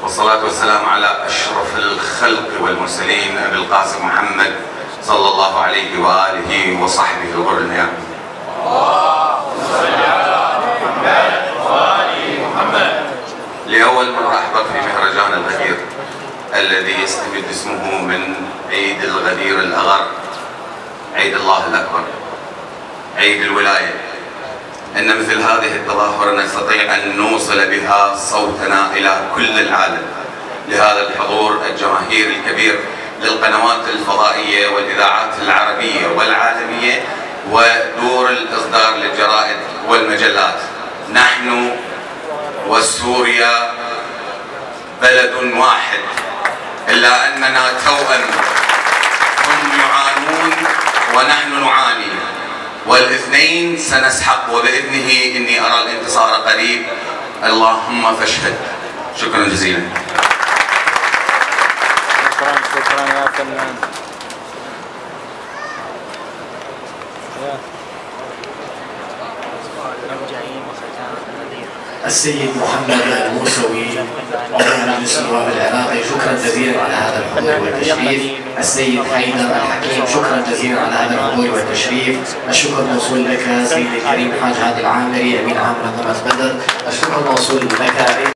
والصلاة والسلام على أشرف الخلق والمرسلين أبي القاسم محمد صلى الله عليه وآله وصحبه الغر الميامين. اللهم صل على محمد وآل محمد. لأول مرة أحضر في مهرجان الغدير الذي يستمد اسمه من عيد الغدير الأغر، عيد الله الأكبر، عيد الولاية. إن مثل هذه التظاهرة نستطيع أن نوصل بها صوتنا إلى كل العالم. لهذا الحضور الجماهيري الكبير للقنوات الفضائية والإذاعات العربية والعالمية ودور الإصدار للجرائد والمجلات، نحن وسوريا بلد واحد، إلا أننا توأم، هم يعانون ونحن نعاني، والاثنين سنسحق، وبإذنه إني أرى الانتصار قريب، اللهم فاشهد. شكرا جزيلا. شكرا يا فنان. السيد محمد الموسوي عضو مجلس النواب العراقي، شكرا جزيلا على هذا الحضور والتشريف. السيد حيدر الحكيم، شكرا جزيلا على هذا الحضور والتشريف. الشكر موصول لك سيدي الكريم حاج هادي العامري امين عام منظمه بدر. الشكر موصول لك